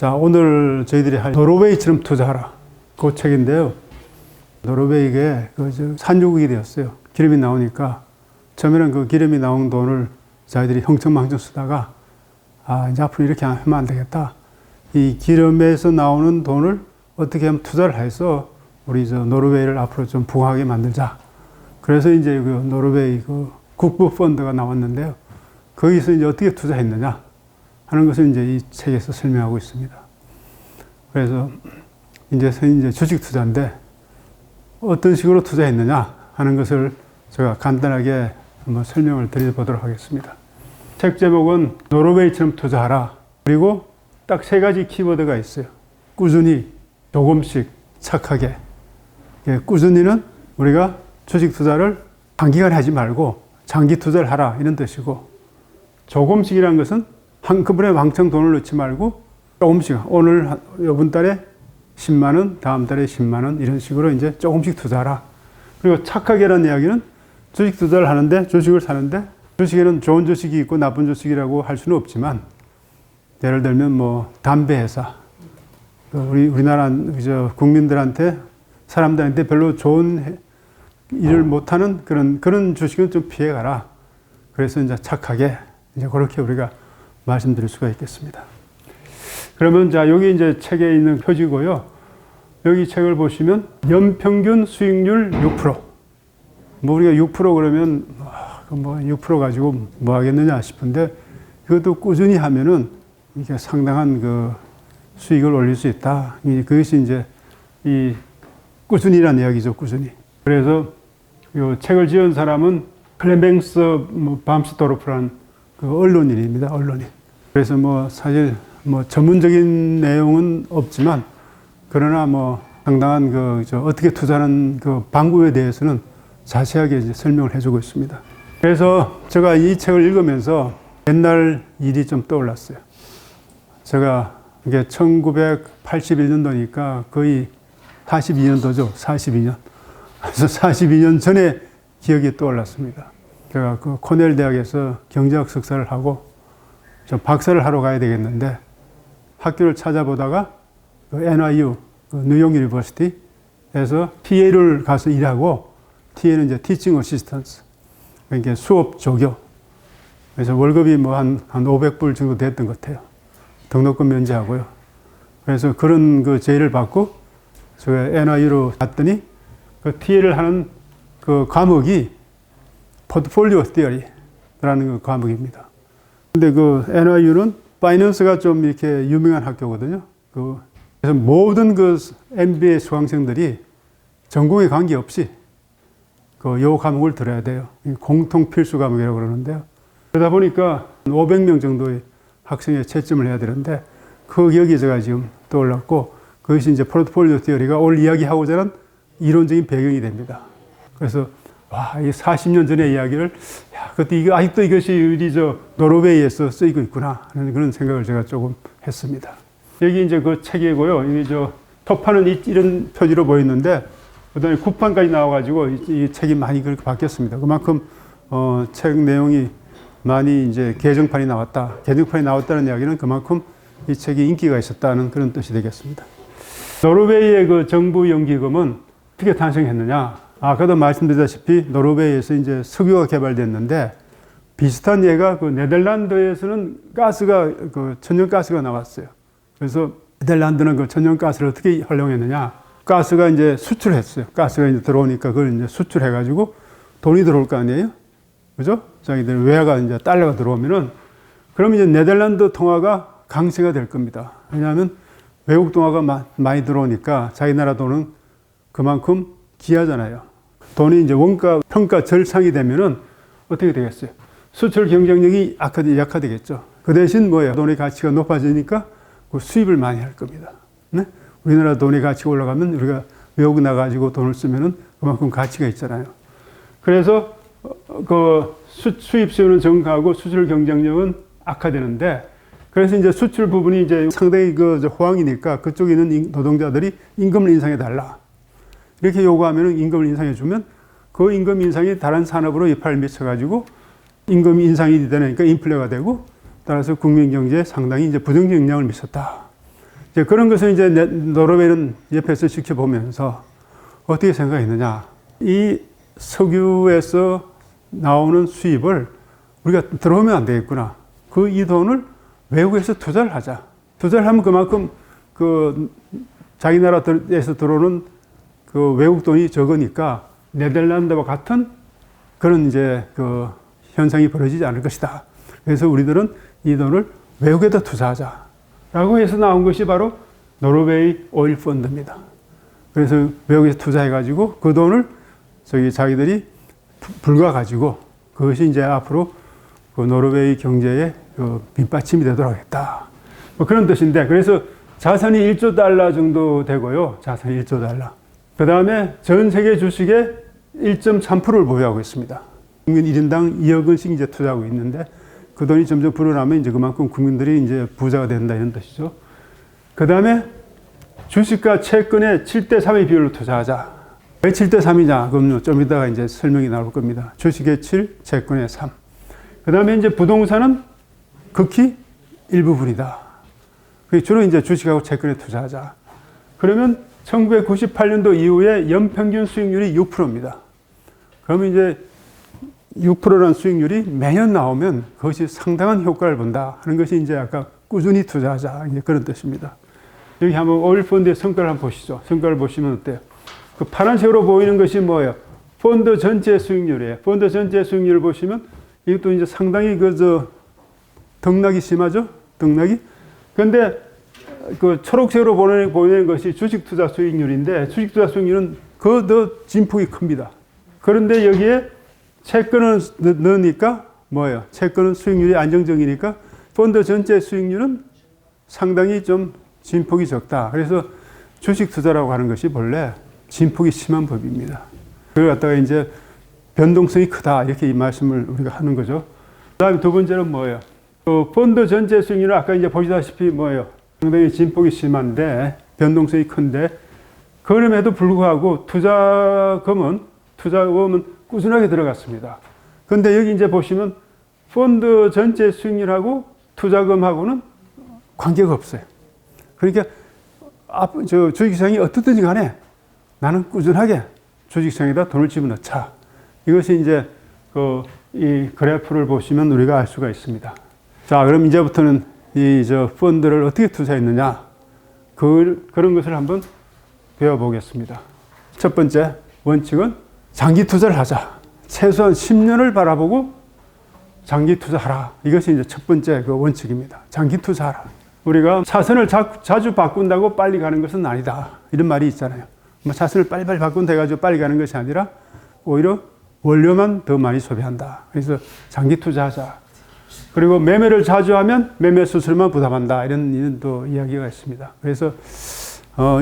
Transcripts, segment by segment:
자, 오늘 저희들이 할 노르웨이처럼 투자하라. 그 책인데요. 노르웨이에 산유국이 되었어요. 기름이 나오니까 처음에는 그 기름이 나온 돈을 저희들이 흥청망청 쓰다가 이제 앞으로 이렇게 하면 안 되겠다. 이 기름에서 나오는 돈을 어떻게 하면 투자를 해서 우리 노르웨이를 앞으로 좀 부강하게 만들자. 그래서 이제 그 노르웨이 그 국부 펀드가 나왔는데요. 거기서 이제 어떻게 투자했느냐 하는 것을 이제 이 책에서 설명하고 있습니다. 그래서 이제 주식 투자인데 어떤 식으로 투자했느냐 하는 것을 제가 간단하게 한번 설명을 드려보도록 하겠습니다. 책 제목은 노르웨이처럼 투자하라. 그리고 딱 3가지 키워드가 있어요. 꾸준히, 조금씩, 착하게. 꾸준히는 우리가 주식 투자를 단기간에 하지 말고 장기 투자를 하라 이런 뜻이고, 조금씩이라는 것은 한꺼번에 왕창 돈을 넣지 말고 조금씩, 오늘 이번 달에 10만 원, 다음 달에 10만 원 이런 식으로 이제 조금씩 투자하라. 그리고 착하게라는 이야기는 주식 투자를 하는데, 주식을 사는데 주식에는 좋은 주식이 있고 나쁜 주식이라고 할 수는 없지만, 예를 들면 뭐 담배 회사, 우리나라 국민들한테, 사람들한테 별로 좋은 일을 못하는 그런 주식은 좀 피해가라. 그래서 이제 착하게 이제 그렇게 우리가 말씀드릴 수가 있겠습니다. 그러면 자, 여기 이제 책에 있는 표지고요. 여기 책을 보시면 연평균 수익률 6%. 뭐 우리가 6% 그러면 뭐 6% 가지고 뭐 하겠느냐 싶은데, 이것도 꾸준히 하면은 이게 상당한 그 수익을 올릴 수 있다. 그것이 이제 이 꾸준히라는 이야기죠, 꾸준히. 그래서 이 책을 지은 사람은 클레멘스 밤스도르프라는 그 언론인입니다, 언론인. 그래서 뭐 사실 뭐 전문적인 내용은 없지만, 그러나 뭐 상당한 어떻게 투자하는 그 방법에 대해서는 자세하게 이제 설명을 해주고 있습니다. 그래서 제가 이 책을 읽으면서 옛날 일이 좀 떠올랐어요. 제가 이게 1981년도니까 거의 42년도죠. 42년. 그래서 42년 전에 기억이 떠올랐습니다. 제가 그 코넬 대학에서 경제학 석사를 하고 좀 박사를 하러 가야 되겠는데, 학교를 찾아보다가 그 NYU, 그 뉴욕 유니버시티에서 TA를 가서 일하고, TA는 이제 Teaching Assistance, 그러니까 수업 조교. 그래서 월급이 뭐 한 500불 정도 됐던 것 같아요. 등록금 면제하고요. 그래서 그런 그 제의를 받고 제가 NYU로 갔더니, 그 TA를 하는 그 과목이 포트폴리오 티어리라는 그 과목입니다. 근데 그 NYU는 파이낸스가 좀 이렇게 유명한 학교거든요. 그래서 모든 그 MBA 수강생들이 전공에 관계없이 요 과목을 들어야 돼요. 공통 필수 과목이라고 그러는데요. 그러다 보니까 500명 정도의 학생에 채점을 해야 되는데, 그 기억이 제가 지금 떠올랐고, 그것이 이제 포트폴리오 티어리가 오늘 이야기하고자 하는 이론적인 배경이 됩니다. 그래서 이 40년 전의 이야기를, 그때 아직도 이것이 우리 노르웨이에서 쓰이고 있구나 하는 그런 생각을 제가 조금 했습니다. 여기 이제 그 책이고요. 여기 토판은 이런 표지로 보였는데, 그다음에 구판까지 나와가지고 이 책이 많이 그렇게 바뀌었습니다. 그만큼 책 내용이 많이 이제 개정판이 나왔다. 개정판이 나왔다는 이야기는 그만큼 이 책이 인기가 있었다는 그런 뜻이 되겠습니다. 노르웨이의 그 정부 연기금은 어떻게 탄생했느냐? 아까도 말씀드렸다시피 노르웨이에서 이제 석유가 개발됐는데, 비슷한 예가 그 네덜란드에서는 그 천연가스가 나왔어요. 그래서 네덜란드는 그 천연가스를 어떻게 활용했느냐? 가스가 이제 수출했어요. 가스가 이제 들어오니까 그걸 이제 수출해가지고 돈이 들어올 거 아니에요? 그죠? 자기들 외화가 이제 달러가 들어오면은, 그러면 이제 네덜란드 통화가 강세가 될 겁니다. 왜냐하면 외국 통화가 많이 들어오니까 자기 나라 돈은 그만큼 귀하잖아요. 돈이 이제 원가 평가 절상이 되면은 어떻게 되겠어요? 수출 경쟁력이 약화되겠죠. 그 대신 뭐예요? 돈의 가치가 높아지니까 그 수입을 많이 할 겁니다. 네? 우리나라 돈의 가치가 올라가면 우리가 외국 나가지고 돈을 쓰면은 그만큼 가치가 있잖아요. 그래서 그 수입 수요는 증가하고 수출 경쟁력은 악화되는데, 그래서 이제 수출 부분이 이제 상당히 호황이니까 그쪽에 있는 노동자들이 임금을 인상해 달라. 이렇게 요구하면은 임금을 인상해 주면 그 임금 인상이 다른 산업으로 여파를 미쳐가지고 임금 인상이 되니까 인플레가 되고, 따라서 국민 경제에 상당히 이제 부정적 영향을 미쳤다. 이제 그런 것을 이제 노르웨이는 옆에서 지켜보면서 어떻게 생각했느냐. 이 석유에서 나오는 수입을 우리가 들어오면 안 되겠구나. 이 돈을 외국에서 투자를 하자. 투자를 하면 그만큼 자기 나라에서 들어오는 외국 돈이 적으니까 네덜란드와 같은 그런 이제 현상이 벌어지지 않을 것이다. 그래서 우리들은 이 돈을 외국에다 투자하자라고 해서 나온 것이 바로 노르웨이 오일 펀드입니다. 그래서 외국에서 투자해가지고 그 돈을 자기들이 불가 가지고 그것이 이제 앞으로 노르웨이 경제의 밑받침이 되도록 하겠다. 뭐 그런 뜻인데, 그래서 자산이 1조 달러 정도 되고요. 자산이 1조 달러. 그 다음에 전 세계 주식의 1.3%를 보유하고 있습니다. 국민 1인당 2억 원씩 이제 투자하고 있는데, 그 돈이 점점 불어나면 이제 그만큼 국민들이 이제 부자가 된다, 이런 뜻이죠. 그 다음에 주식과 채권의 7대3의 비율로 투자하자. 왜 7대3이냐? 그럼요. 좀 이따가 이제 설명이 나올 겁니다. 주식의 7, 채권의 3. 그 다음에 이제 부동산은 극히 일부분이다. 주로 이제 주식하고 채권에 투자하자. 그러면 1998년도 이후에 연평균 수익률이 6%입니다. 그러면 이제 6%라는 수익률이 매년 나오면 그것이 상당한 효과를 본다 하는 것이 이제 아까 꾸준히 투자하자, 이제 그런 뜻입니다. 여기 한번 오일 펀드의 성과를 한번 보시죠. 성과를 보시면 어때요? 그 파란색으로 보이는 것이 뭐예요? 펀드 전체 수익률이에요. 펀드 전체 수익률을 보시면 이것도 이제 상당히 등락이 심하죠? 등락이. 그런데 그 초록색으로 보이는 것이 주식 투자 수익률인데, 주식 투자 수익률은 더 진폭이 큽니다. 그런데 여기에 채권을 넣으니까 뭐예요? 채권은 수익률이 안정적이니까 펀드 전체 수익률은 상당히 좀 진폭이 적다. 그래서 주식 투자라고 하는 것이 본래 진폭이 심한 법입니다. 그걸 갖다가 이제 변동성이 크다, 이렇게 이 말씀을 우리가 하는 거죠. 그 다음에 두 번째는 뭐예요? 펀드 전체 수익률은 아까 이제 보시다시피 뭐예요? 상당히 진폭이 심한데, 변동성이 큰데, 그럼에도 불구하고 투자금은 꾸준하게 들어갔습니다. 그런데 여기 이제 보시면 펀드 전체 수익률하고 투자금하고는 관계가 없어요. 그러니까 주식시장이 어떻든지 간에 나는 꾸준하게 주식시장에다 돈을 집어넣자. 이것이 이제 이 그래프를 보시면 우리가 알 수가 있습니다. 자, 그럼 이제부터는 펀드를 어떻게 투자했느냐, 그런 것을 한번 배워보겠습니다. 첫 번째 원칙은 장기 투자를 하자. 최소한 10년을 바라보고 장기 투자하라. 이것이 이제 첫 번째 원칙입니다. 장기 투자하라. 우리가 차선을 자주 바꾼다고 빨리 가는 것은 아니다, 이런 말이 있잖아요. 차선을 빨리빨리 바꾼다 해가지고 빨리 가는 것이 아니라 오히려 원료만 더 많이 소비한다. 그래서 장기 투자하자. 그리고 매매를 자주 하면 매매 수수료만 부담한다, 이런 또 이야기가 있습니다. 그래서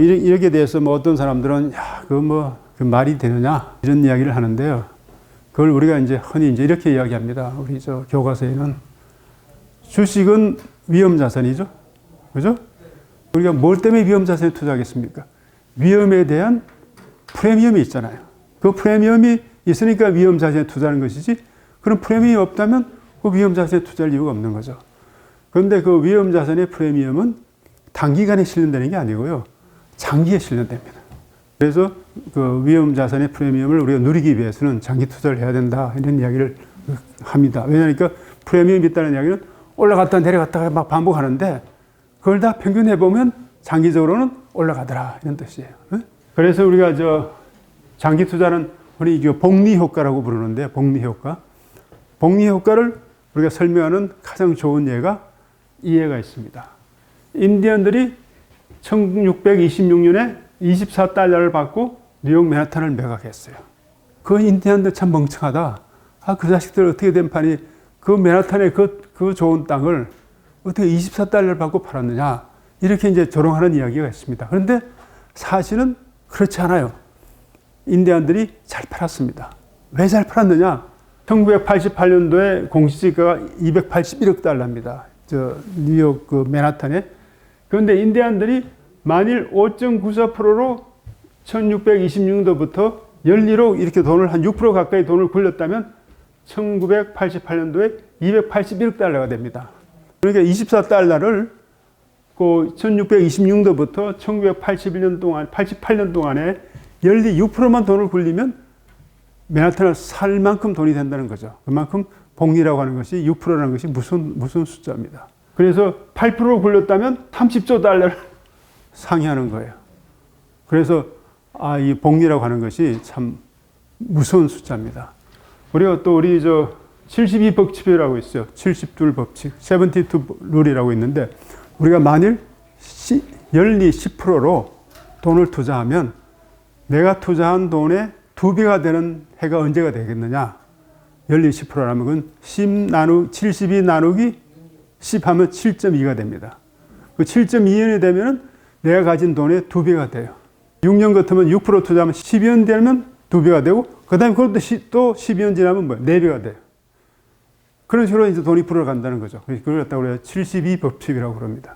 이렇게 대해서 어떤 사람들은 그 말이 되느냐, 이런 이야기를 하는데요. 그걸 우리가 이제 흔히 이제 이렇게 이야기합니다. 우리 교과서에는 주식은 위험 자산이죠, 그죠? 우리가 뭘 때문에 위험 자산에 투자하겠습니까? 위험에 대한 프리미엄이 있잖아요. 그 프리미엄이 있으니까 위험 자산에 투자하는 것이지, 그런 프리미엄이 없다면 그 위험 자산에 투자할 이유가 없는 거죠. 그런데 그 위험 자산의 프리미엄은 단기간에 실현되는 게 아니고요, 장기에 실현됩니다. 그래서 그 위험 자산의 프리미엄을 우리가 누리기 위해서는 장기 투자를 해야 된다, 이런 이야기를 합니다. 왜냐하니까 프리미엄이 있다는 이야기는 올라갔다 내려갔다가 막 반복하는데, 그걸 다 평균해 보면 장기적으로는 올라가더라, 이런 뜻이에요. 그래서 우리가 장기 투자는 우리 복리 효과라고 부르는데, 복리 효과. 복리 효과를 우리가 설명하는 가장 좋은 예가 이 예가 있습니다. 인디언들이 1626년에 24달러를 받고 뉴욕 맨하탄을 매각했어요. 그 인디언들 참 멍청하다. 그 자식들 어떻게 된 판이 그 맨하탄의 그 좋은 땅을 어떻게 24달러를 받고 팔았느냐, 이렇게 이제 조롱하는 이야기가 있습니다. 그런데 사실은 그렇지 않아요. 인디언들이 잘 팔았습니다. 왜 잘 팔았느냐? 1988년도에 공시지가가 281억 달러입니다. 뉴욕 맨하탄에. 그런데 인디언들이 만일 5.94%로 1626년도부터 11억 이렇게 돈을 한 6% 가까이 돈을 굴렸다면 1988년도에 281억 달러가 됩니다. 그러니까 24달러를 그 1626년도부터 1981년 동안, 88년 동안에 연리 6%만 돈을 굴리면 맨하탄을 살 만큼 돈이 된다는 거죠. 그만큼 복리라고 하는 것이 6%라는 것이 무슨 숫자입니다. 그래서 8%를 굴렸다면 30조 달러를 상회하는 거예요. 그래서 이 복리라고 하는 것이 참 무서운 숫자입니다. 우리가 또 우리 72법칙이라고 있어요. 72 법칙, 72 룰이라고 있는데 우리가 만일 연리 10%로 돈을 투자하면 내가 투자한 돈의 2배가 되는 해가 언제가 되겠느냐? 연리 10%라면 그건 72 나누기 10 하면 7.2가 됩니다. 그 7.2년이 되면 내가 가진 돈의 2배가 돼요. 6년 같으면 6% 투자하면 12년 되면 2배가 되고, 그 다음에 그것도 또 12년 지나면 4배가 돼요. 그런 식으로 이제 돈이 불어간다는 거죠. 그걸 갖다가 우리가 72법칙이라고 그럽니다.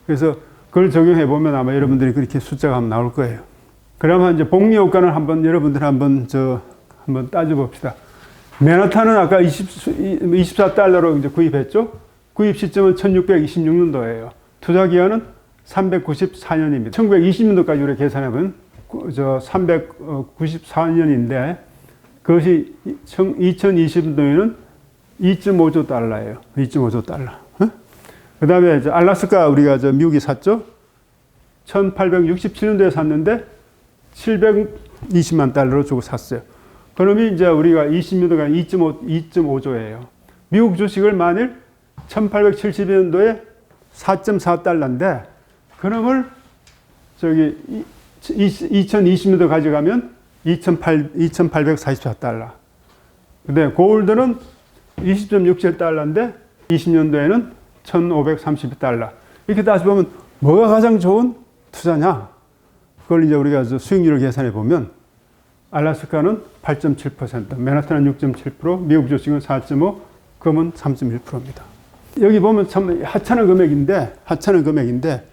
그래서 그걸 적용해 보면 아마 여러분들이 그렇게 숫자가 한번 나올 거예요. 그러면 이제 복리 효과는 한번 한번 따져 봅시다. 맨하탄은 아까 24달러로 이제 구입했죠? 구입 시점은 1626년도예요. 투자 기간은 394년입니다. 1920년도까지 우리가 계산해보면 394년인데 그것이 2020년도에는 2.5조 달러예요. 2.5조 달러. 그 다음에 알래스카 우리가 미국이 샀죠? 1867년도에 샀는데 720만 달러로 주고 샀어요. 그러면 이제 우리가 20년도가 2.5조예요. 미국 주식을 만일 1872년도에 4.4달러인데 그놈을 2020년도 가져가면 2,844달러. 근데 골드는 20.67달러인데 20년도에는 1,530달러. 이렇게 따져보면 뭐가 가장 좋은 투자냐? 그걸 이제 우리가 수익률을 계산해 보면 알래스카는 8.7%, 맨하탄은 6.7%, 미국 주식은 4.5%, 금은 3.1%입니다. 여기 보면 참 하찮은 금액인데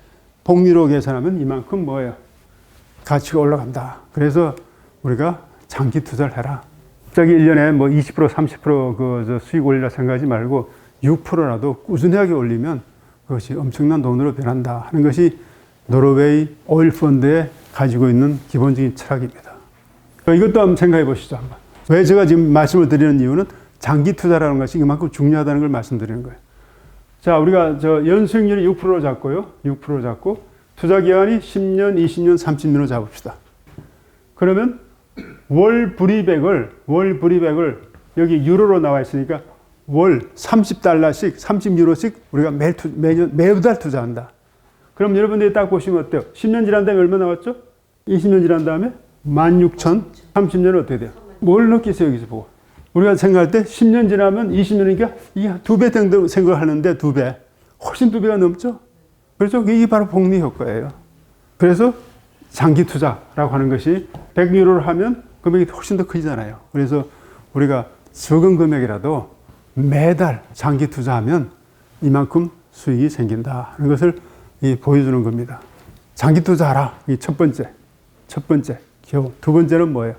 복리로 계산하면 이만큼 뭐예요? 가치가 올라간다. 그래서 우리가 장기 투자를 해라. 갑자기 1년에 20%, 30% 수익 올리라 생각하지 말고 6%라도 꾸준하게 올리면 그것이 엄청난 돈으로 변한다 하는 것이 노르웨이 오일 펀드에 가지고 있는 기본적인 철학입니다. 이것도 한번 생각해 보시죠. 한번. 왜 제가 지금 말씀을 드리는 이유는 장기 투자라는 것이 이만큼 중요하다는 걸 말씀드리는 거예요. 자, 우리가 연수익률이 6%로 잡고요. 6% 잡고 투자 기간이 10년, 20년, 30년으로 잡읍시다. 그러면 월 불이백을 여기 유로로 나와 있으니까 월 30달러씩, 30유로씩 우리가 매달 투자한다. 그럼 여러분들이 딱 보시면 어때요? 10년 지난 다음에 얼마 나왔죠? 20년 지난 다음에 16,000, 30년은 어떻게 돼요? 뭘 느끼세요, 여기서 보고? 우리가 생각할 때 10년 지나면 20년이니까 이게 2배 정도 생각하는데 2배. 훨씬 2배가 넘죠? 그렇죠? 이게 바로 복리 효과예요. 그래서 장기 투자라고 하는 것이 100유로를 하면 금액이 훨씬 더 크잖아요. 그래서 우리가 적은 금액이라도 매달 장기 투자하면 이만큼 수익이 생긴다 하는 것을 보여주는 겁니다. 장기 투자하라. 이 첫 번째 교훈. 두 번째는 뭐예요?